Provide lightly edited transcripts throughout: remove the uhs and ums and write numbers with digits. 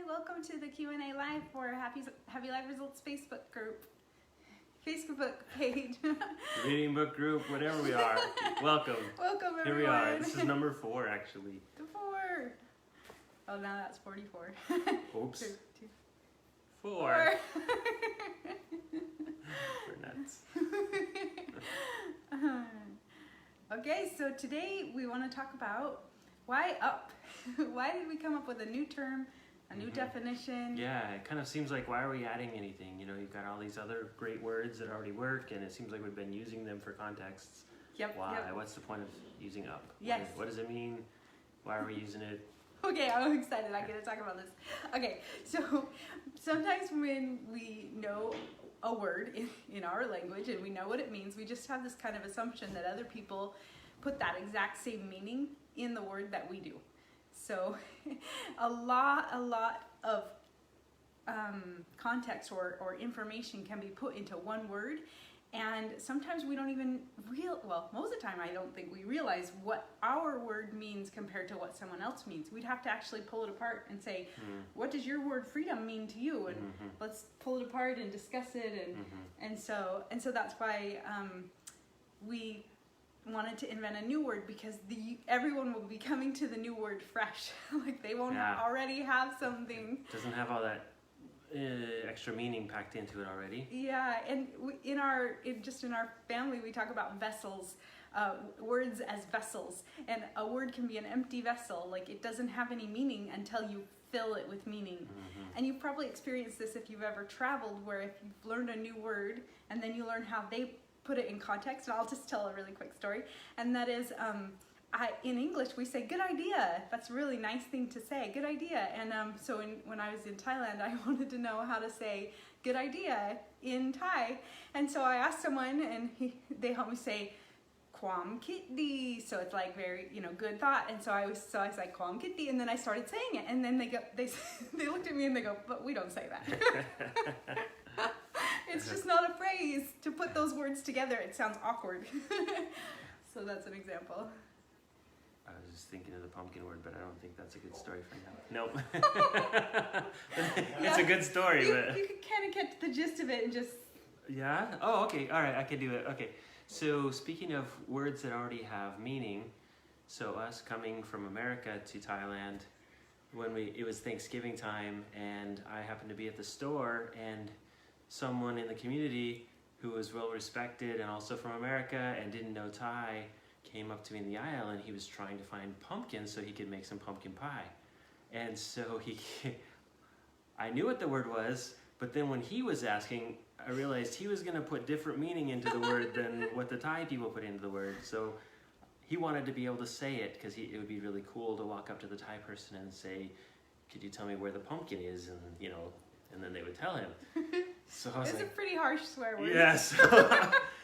welcome to the Q&A Live for Happy Life Results Facebook page. Reading book group, whatever we are. Welcome. Welcome everyone. Here we are. This is number 4 actually. The 4. Oh, now that's 44. Oops. 2, 4. We're nuts. Okay, so today we want to talk about why up. Why did we come up with a new term, a new definition? Yeah, it kind of seems like, why are we adding anything? You know, you've got all these other great words that already work, and it seems like we've been using them for contexts. Yep. Why? Yep. What's the point of using up? Yes. What does it mean? Why are we using it? Okay, I'm excited. I get to talk about this. Okay, so sometimes when we know a word in our language and we know what it means, we just have this kind of assumption that other people put that exact same meaning in the word that we do. So a lot of context or information can be put into one word, and sometimes we don't even most of the time I don't think we realize what our word means compared to what someone else means. We'd have to actually pull it apart and say, what does your word freedom mean to you? And let's pull it apart and discuss it. And so that's why we wanted to invent a new word, because everyone will be coming to the new word fresh. Like they won't already have something. Doesn't have all that extra meaning packed into it already. Yeah, and in our family we talk about vessels, words as vessels, and a word can be an empty vessel. Like it doesn't have any meaning until you fill it with meaning. And you've probably experienced this if you've ever traveled, where if you've learned a new word and then you learn how they put it in context. And I'll just tell a really quick story, and that is in English we say good idea. That's a really nice thing to say, good idea. And so when I was in Thailand, I wanted to know how to say good idea in Thai, and so I asked someone, and they helped me say Kwam Kitty. So it's like very, good thought. And so I was like Kwam Kitty, and then I started saying it, and then they looked at me and they go, but we don't say that. It's just not a phrase. To put those words together, it sounds awkward. So that's an example. I was just thinking of the pumpkin word, but I don't think that's a good story for now. Nope. It's a good story, but... You could kind of catch the gist of it and just... Yeah? Oh, okay. All right, I can do it. Okay. So speaking of words that already have meaning, so us coming from America to Thailand, it was Thanksgiving time, and I happened to be at the store, and someone in the community who was well respected and also from America and didn't know Thai came up to me in the aisle, and he was trying to find pumpkins so he could make some pumpkin pie. And so I knew what the word was, but then when he was asking, I realized he was going to put different meaning into the word than what the Thai people put into the word. So he wanted to be able to say it, because it would be really cool to walk up to the Thai person and say, could you tell me where the pumpkin is? And and then they would tell him. So I was It's a pretty harsh swear word. Yes.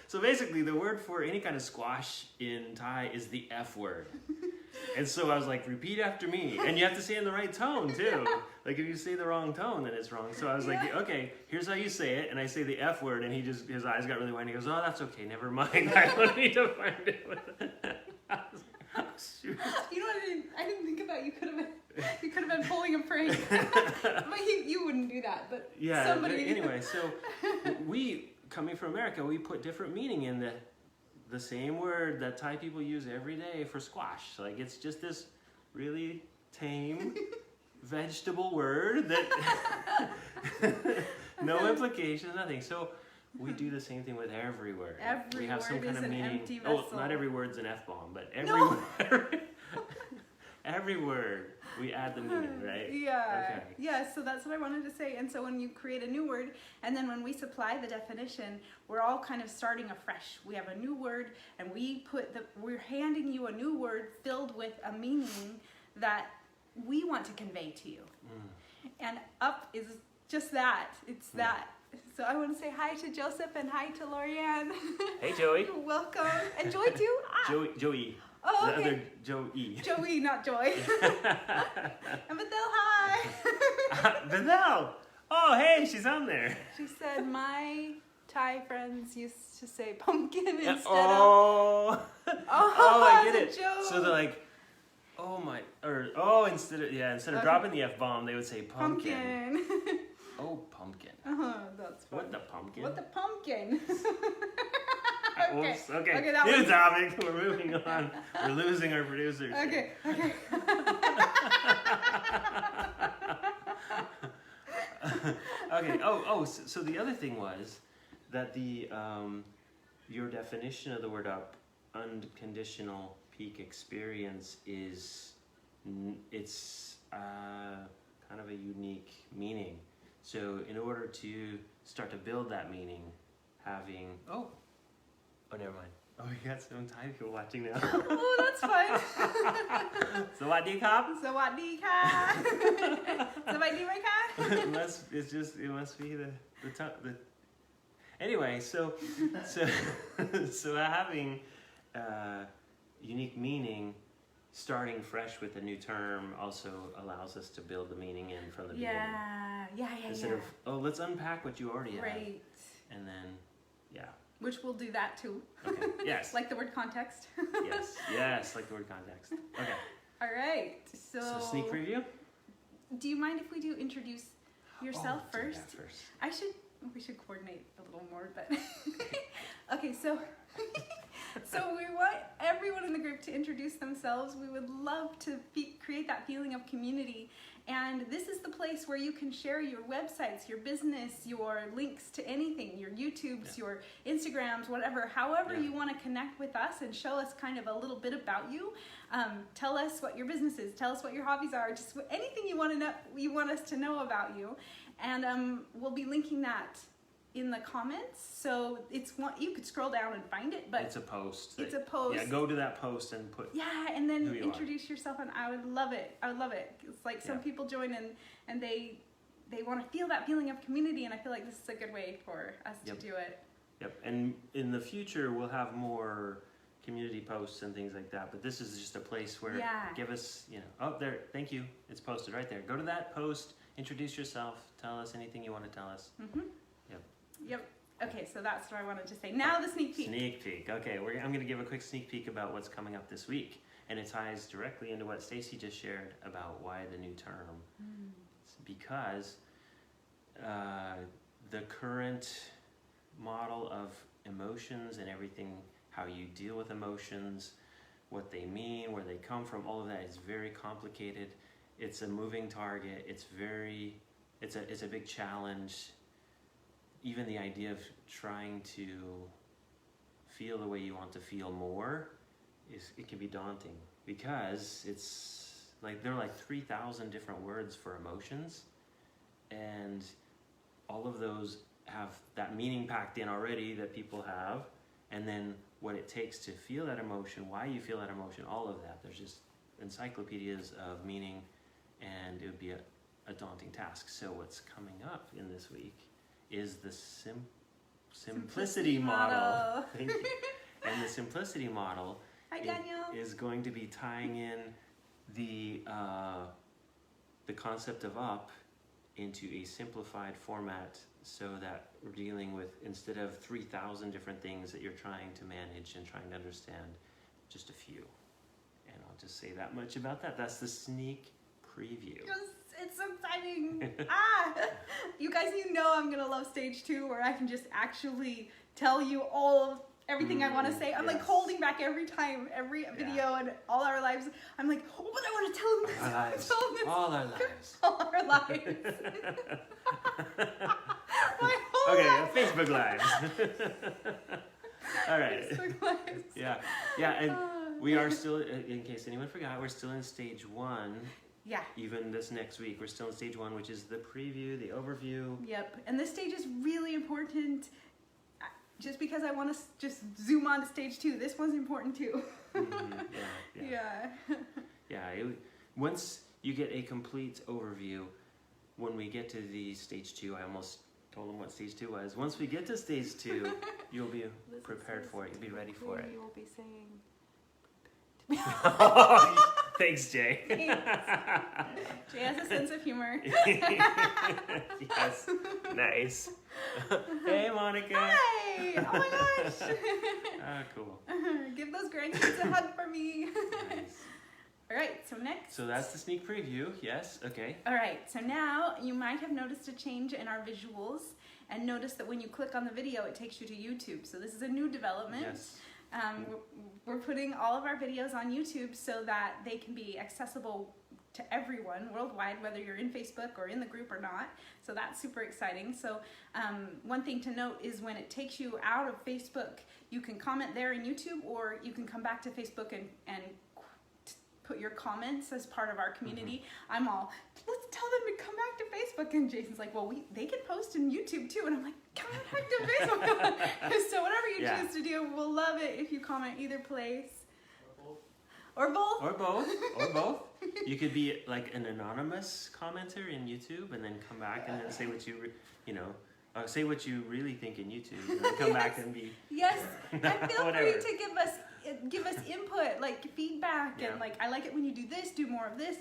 So basically the word for any kind of squash in Thai is the F word. And so I was like, repeat after me. And you have to say it in the right tone too. Like if you say the wrong tone, then it's wrong. So I was like, okay, here's how you say it. And I say the F word, and his eyes got really wide, and he goes, oh, that's okay, never mind. I don't need to find it. Shoot. I didn't think about you could have been pulling a prank. But you wouldn't do that, but yeah, somebody... Anyway, so we, coming from America, we put different meaning in the same word that Thai people use every day for squash. Like it's just this really tame vegetable word that no implication, nothing. So we do the same thing with every word. Every we have word some kind is of an meaning. empty vessel. Oh, not every word's an F-bomb, but every word we add the meaning, right? Yeah. Okay. Yeah, so that's what I wanted to say. And so when you create a new word, and then when we supply the definition, we're all kind of starting afresh. We have a new word, and we're handing you a new word filled with a meaning that we want to convey to you. And up is just that. It's that. So I want to say hi to Joseph and hi to Lorianne. Hey, Joey. Welcome. And Joy too? Joey. Oh, okay. okay. The other Joey. Joey, not Joy. And Bethel, hi. Bethel. Oh, hey, she's on there. She said my Thai friends used to say pumpkin instead Oh, of... I get it's it. a joke. So they're like, oh my, instead of dropping the F-bomb, they would say pumpkin. Pumpkin. Oh, pumpkin. That's fun. What the pumpkin? What the pumpkin? Whoops, okay. Okay, that New was... topic. We're moving on. We're losing our producers. Okay. Okay. Okay. So the other thing was that the your definition of the word unconditional peak experience is it's kind of a unique meaning. So in order to start to build that meaning, having never mind. Oh, we got some Thai people watching now. Oh, that's fun. Sawadee Kap. Sawadee ka. Sawadee mai ka. It must be the anyway, so having unique meaning, starting fresh with a new term also allows us to build the meaning in from the beginning. Yeah. Instead of let's unpack what you already have. Right. And then Which we'll do that too. Okay. Yes. Like the word context. Yes, like the word context. Okay. All right. So sneak preview? Do you mind if we do introduce yourself do first? that first. We should coordinate a little more, but okay, so we want everyone in the group to introduce themselves. We would love to create that feeling of community. And this is the place where you can share your websites, your business, your links to anything, your YouTubes, your Instagrams, whatever, however you want to connect with us and show us kind of a little bit about you. Tell us what your business is, tell us what your hobbies are, just anything you want to know, you want us to know about you. And we'll be linking that in the comments, so you could scroll down and find it, but it's a post. It's a post. Yeah, go to that post and put. Yeah, and then introduce yourself, and I would love it. It's like some people join and they want to feel that feeling of community, and I feel like this is a good way for us to do it. Yep, and in the future we'll have more community posts and things like that, but this is just a place where give us, there, thank you, it's posted right there. Go to that post, introduce yourself, tell us anything you want to tell us. Yep. Okay, so that's what I wanted to say. Now the sneak peek. Sneak peek. Okay, I'm going to give a quick sneak peek about what's coming up this week, and it ties directly into what Stacy just shared about why the new term. It's because the current model of emotions and everything, how you deal with emotions, what they mean, where they come from, all of that is very complicated. It's a moving target. It's a big challenge. Even the idea of trying to feel the way you want to feel more it can be daunting, because it's like there are like 3,000 different words for emotions, and all of those have that meaning packed in already that people have, and then what it takes to feel that emotion, why you feel that emotion, all of that. There's just encyclopedias of meaning, and it would be a daunting task. So what's coming up in this week is the simplicity model. Thank you. And the simplicity model is going to be tying in the concept of up into a simplified format, so that we're dealing with, instead of 3,000 different things that you're trying to manage and trying to understand, just a few. And I'll just say that much about that. That's the sneak preview. It's so exciting. You guys, I'm gonna love stage 2, where I can just actually tell you all of everything I want to say. I'm like holding back every time, every video and all our lives. I'm like, but I want to tell them this. All our lives. All our lives. My whole life. Facebook Lives. All right. Facebook Lives. Yeah, and we are still, in case anyone forgot, we're still in stage 1. Yeah. Even this next week, we're still in stage 1, which is the preview, the overview. Yep. And this stage is really important. Just because I want to just zoom on to stage 2, this one's important too. Once you get a complete overview, when we get to the stage 2, I almost told them what stage 2 was. Once we get to stage 2, you'll be prepared for it. You'll be ready for it. You will be saying. Thanks, Jay. Jay has a sense of humor. Yes. Nice. Hey, Monica. Hi. Oh my gosh. Cool. Give those grandkids a hug for me. Nice. All right, so next. So that's the sneak preview. Yes. Okay. All right, so now you might have noticed a change in our visuals and notice that when you click on the video, it takes you to YouTube. So this is a new development. Yes. We're putting all of our videos on YouTube so that they can be accessible to everyone worldwide, whether you're in Facebook or in the group or not. So that's super exciting. So one thing to note is when it takes you out of Facebook, you can comment there in YouTube, or you can come back to Facebook and put your comments as part of our community. I'm all, let's tell them to come back to Facebook, and Jason's like, well, they can post in YouTube too, and I'm like, come back to Facebook. So whatever you choose to do, we'll love it if you comment either place. Or both. Or both. Or both. You could be like an anonymous commenter in YouTube, and then come back and then say what you, say what you really think in YouTube, and then come back and be. Yes, and feel free to give us input, like feedback, and like, I like it when you do this, do more of this,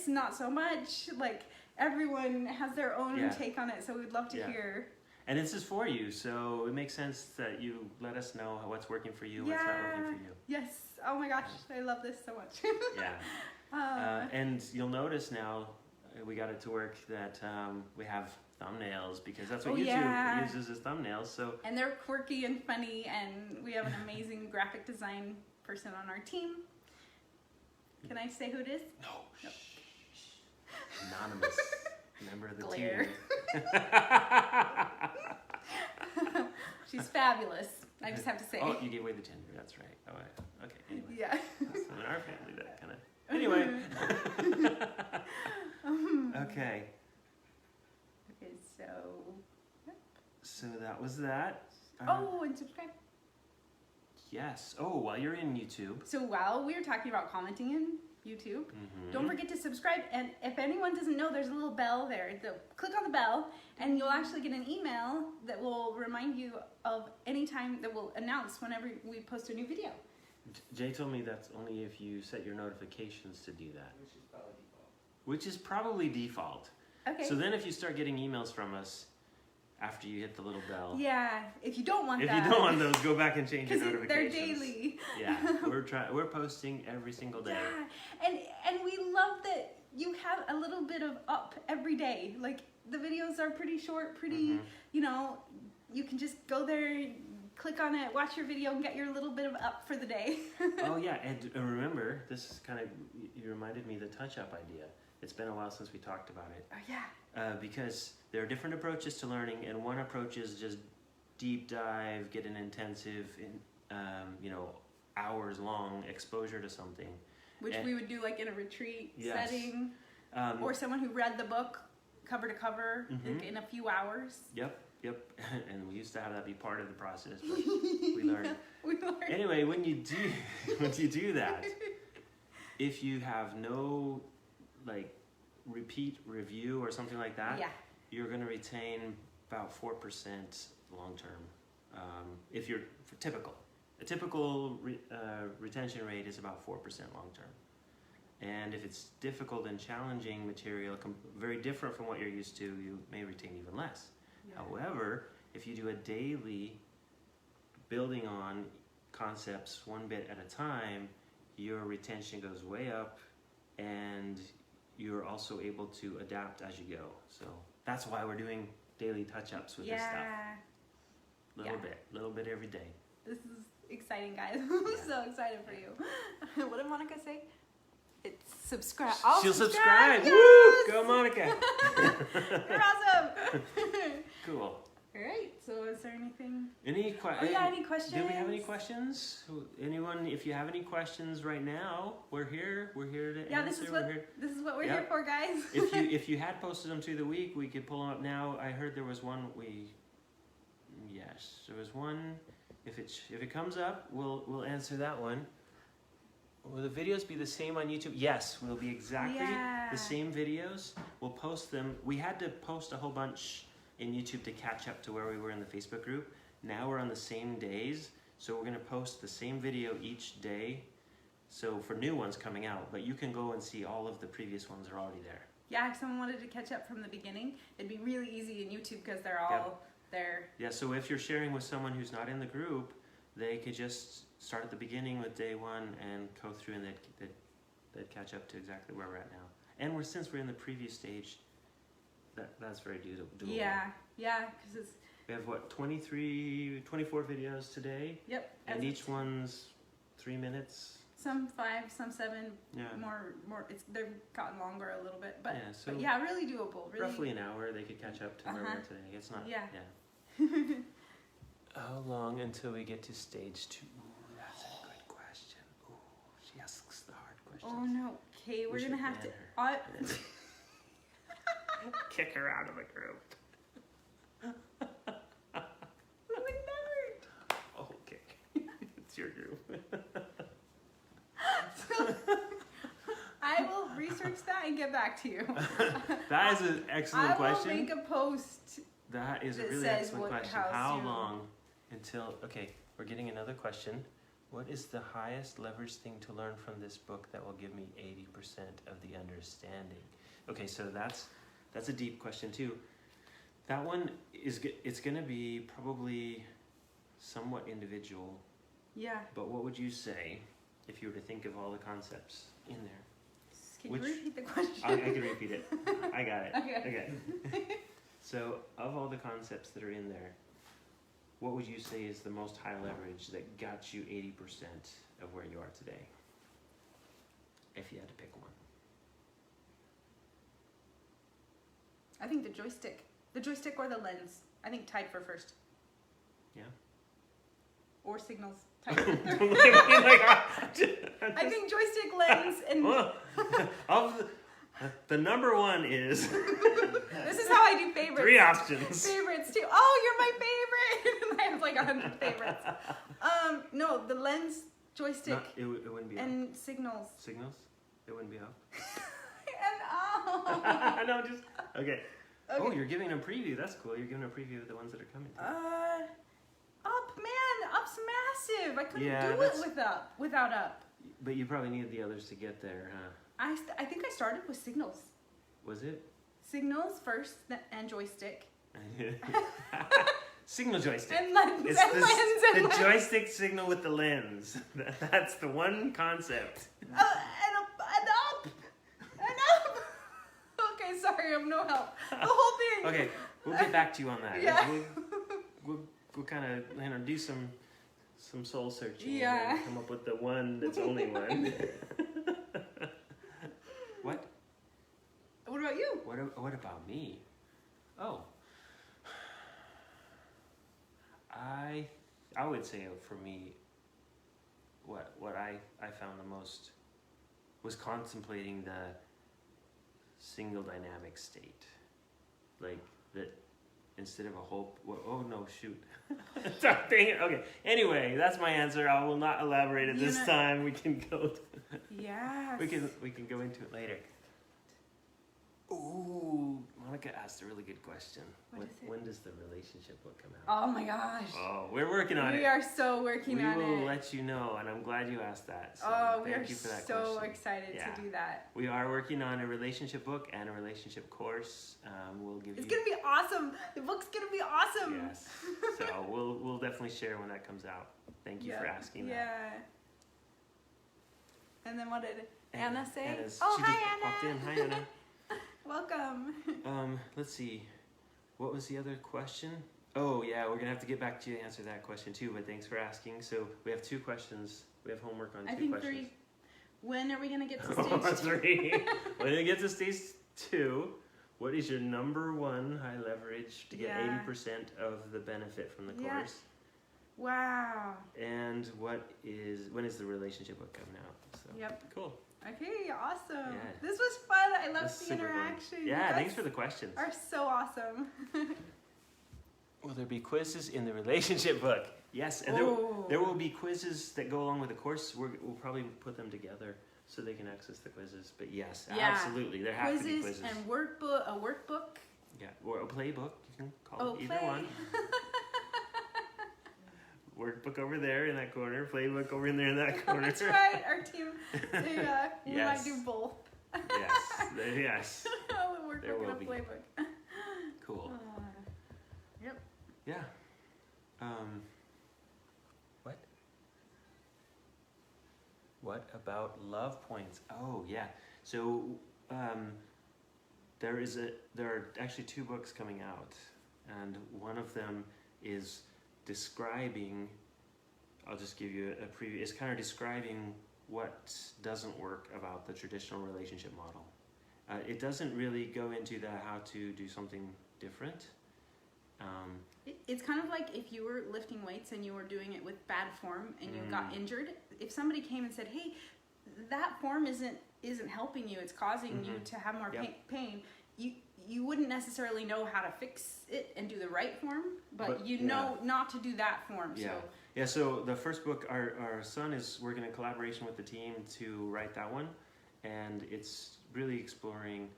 not so much. Like, everyone has their own take on it, so we'd love to hear. And this is for you, so it makes sense that you let us know what's working for you, what's not working for you. Yes. Oh my gosh, I love this so much. And you'll notice now, we got it to work, that we have thumbnails, because that's what YouTube uses as thumbnails. So. And they're quirky and funny, and we have an amazing graphic design person on our team. Can I say who it is? No. Anonymous member of the Glare. team. She's fabulous. I just have to say. Oh, you gave away the gender. That's right. Oh, okay. Anyway. Yeah. That's in our family, that kind of. Anyway. Okay. Okay, so. So that was that. Oh, and subscribe. Yes. Oh, while you're in YouTube. So while we were talking about commenting in YouTube, don't forget to subscribe. And if anyone doesn't know, there's a little bell there. Click on the bell, and you'll actually get an email that will remind you of any time that will announce whenever we post a new video. Jay told me that's only if you set your notifications to do that. Which is probably default. Okay. So then if you start getting emails from us after you hit the little bell. Yeah, if you don't want that. If you don't want those, go back and change your notifications. They're daily. Yeah, we're posting every single day. Yeah, and we love that you have a little bit of up every day. Like, the videos are pretty short, pretty, you can just go there, click on it, watch your video, and get your little bit of up for the day. Oh yeah, and remember, this is you reminded me of the touch-up idea. It's been a while since we talked about it. Oh yeah. Because there are different approaches to learning, and one approach is just deep dive, get an intensive, hours long exposure to something. Which we would do like in a retreat setting, or someone who read the book cover to cover in a few hours. Yep. And we used to have that be part of the process, but we learned. Anyway, when you do that, if you have no repeat review or something like that, you're going to retain about 4% long term. If you're typical, a typical retention rate is about 4% long term. And if it's difficult and challenging material, very different from what you're used to, you may retain even less. Yeah. However, if you do a daily building on concepts one bit at a time, your retention goes way up, and you're also able to adapt as you go. So that's why we're doing daily touch-ups with this stuff. Little bit every day. This is exciting, guys. I'm so excited for you. What did Monica say? It's subscribe. She'll subscribe. Yes! Woo! Go, Monica. You're awesome. Cool. All right. So, is there anything? Any questions? Any questions? Do we have any questions? Anyone? If you have any questions right now, we're here. We're here to answer. This is what we're here for, guys. If you had posted them through the week, we could pull them up now. I heard there was one. Yes, there was one. If it comes up, we'll answer that one. Will the videos be the same on YouTube? Yes, will be exactly the same videos. We'll post them. We had to post a whole bunch in YouTube to catch up to where we were in the Facebook group. Now we're on the same days, so we're going to post the same video each day. So for new ones coming out, but you can go and see all of the previous ones are already there. Yeah, if someone wanted to catch up from the beginning, it'd be really easy in YouTube because they're all there. Yeah, so if you're sharing with someone who's not in the group, they could just start at the beginning with day one and go through, and they'd they'd catch up to exactly where we're at now. And since we're in the preview stage, that's very doable. Yeah, because it's We have what, 24 videos today, yep. and each one's 3 minutes. Some 5, some 7. Yeah. More. They've gotten longer a little bit, but Yeah, but yeah, really doable. Really. roughly an hour they could catch up to where we're at today. It's not. Yeah. How long until we get to stage 2? Ooh, that's a good question. Ooh, she asks the hard questions. Oh no. Okay, we're We gonna should have to. ban Kick her out of the group. We would never. Oh, okay. It's your group. I will research that and get back to you. That is an excellent question. I will make a post. That is a that really says excellent question. how How soon. long until... Okay, we're getting another question. What is the highest leverage thing to learn from this book that will give me 80% of the understanding? Okay, so that's a deep question too. That one it's going to be probably somewhat individual. Yeah. But what would you say if you were to think of all the concepts in there? Can Which- you repeat the question? I can repeat it. I got it. Okay. So, of all the concepts that are in there, what would you say is the most high leverage that got you 80% of where you are today? If you had to pick one. I think the joystick. The joystick or the lens. I think tied for first. Yeah? Or signals. Tied for third. I I think joystick, lens, and of the number one is this is how I do favorites. 3 options. Favorites too. Oh, you're my favorite. I have like 100 favorites. No, the lens, joystick, It wouldn't be and signals. up. Signals? It wouldn't be up. And No, just okay. Okay. Oh, you're giving a preview. That's cool. You're giving a preview of the ones that are coming. Up, man. Up's massive. I couldn't Yeah, do it that's- without up. But you probably needed the others to get there, huh? I think I started with signals. Was it? Signals first, and joystick. Signal joystick. And lens, It's and lens, and the lens. joystick signal with the lens. That's the one concept. And up. Okay, sorry, I'm no help. The whole thing. Okay, we'll get back to you on that. Yeah. We'll kind of do some soul searching. Yeah. And come up with the one that's only one. What? What about you? What about me? Oh. I would say for me, what I found the most was contemplating the single dynamic state, like that instead of a whole. Oh no, shoot! Dang it. Okay. Anyway, that's my answer. I will not elaborate it this time. We can go. Yes. We can go into it later. Ooh, Monica asked a really good question. What is it? When does the relationship book come out? Oh my gosh. Oh, we're working on We it. are so working We on will it. let you know, and I'm glad you asked that. So We thank are you for that so question. excited Yeah. to do that. We are working on a relationship book and a relationship course. We'll give It's you. gonna be awesome. The book's gonna be awesome. Yes. So we'll definitely share when that comes out. Thank you for asking that. Yeah. And then what did Anna say? Anna's, Oh, she hi, just Anna. popped in. Hi, Anna. Welcome. Let's see. What was the other question? Oh, yeah, we're going to have to get back to you to answer that question too, but thanks for asking. So we have 2 questions. We have homework on 2 I think questions. 3. When are we gonna get to Oh, stage 2? 3. When you get to stage 2, what is your number 1 high leverage to get Yeah. 80% of the benefit from the Yeah. course? Wow. And when is the relationship book coming out? So, Yep. Cool. Okay, awesome. Yeah. This was fun. I loved That's the super fun. interaction. Yeah, You thanks guys for the questions. are so awesome. Will there be quizzes in the relationship book? Yes, and there will be quizzes that go along with the course. We'll probably put them together so they can access the quizzes. But yes, Yeah. absolutely, there have to be quizzes. And a workbook. Yeah, or a playbook. You can call Oh, it either play. one. Workbook over there in that corner. Playbook over in there in that corner. That's right. Our team. We Yes. might do both. Yes. A There workbook will and a be. playbook. Cool. Yep. Yeah. What? What? What about love points? Oh yeah. So there are actually 2 books coming out, and one of them is describing. I'll just give you a preview. It's kind of describing what doesn't work about the traditional relationship model. It doesn't really go into the how to do something different. It's kind of like if you were lifting weights and you were doing it with bad form and you got injured. If somebody came and said, "Hey, that form isn't helping you. It's causing you to have more pain." You wouldn't necessarily know how to fix it and do the right form, but you know not to do that form. Yeah. So. Yeah, so the first book, our son is working in collaboration with the team to write that one, and it's really exploring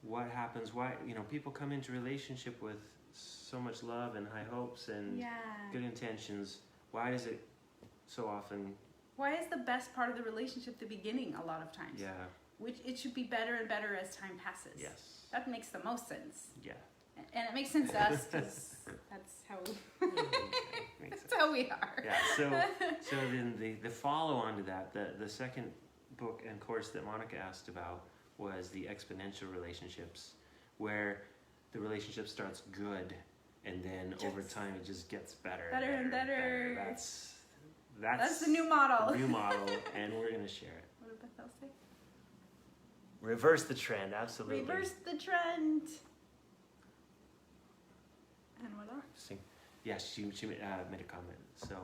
what happens, why, people come into relationship with so much love and high hopes and good intentions. Why does it so often... Why is the best part of the relationship the beginning a lot of times? Yeah. Which it should be better and better as time passes. Yes. That makes the most sense. Yeah. And it makes sense to us because that's how that's how we are. Yeah. So then the follow on to that, the second book and course that Monica asked about was the exponential relationships, where the relationship starts good and then over time it just gets better and better. That's the new model. The new model, and we're gonna share it. What did Bethel say? Reverse the trend, absolutely. Reverse the trend. And what else? Yeah, she made a comment. So.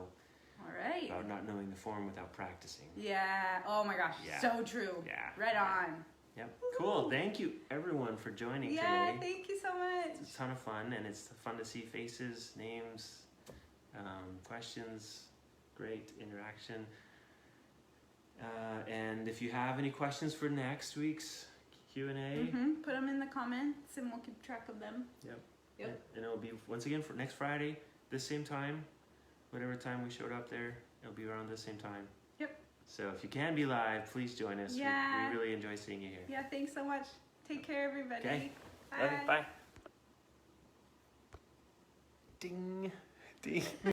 All right. About not knowing the form without practicing. Yeah. Oh my gosh. Yeah. So true. Yeah. Right on. Yep. Cool. Thank you everyone for joining today. Yeah. Thank you so much. It's a ton of fun, and it's fun to see faces, names, questions, great interaction. And if you have any questions for next week's Q&A, put them in the comments, and we'll keep track of them. Yep. And it'll be once again for next Friday, this same time. Whatever time we showed up there, it'll be around the same time. Yep. So if you can be live, please join us. Yeah. We really enjoy seeing you here. Yeah, thanks so much. Take care, everybody. Okay. Bye. Bye. Ding. Ding.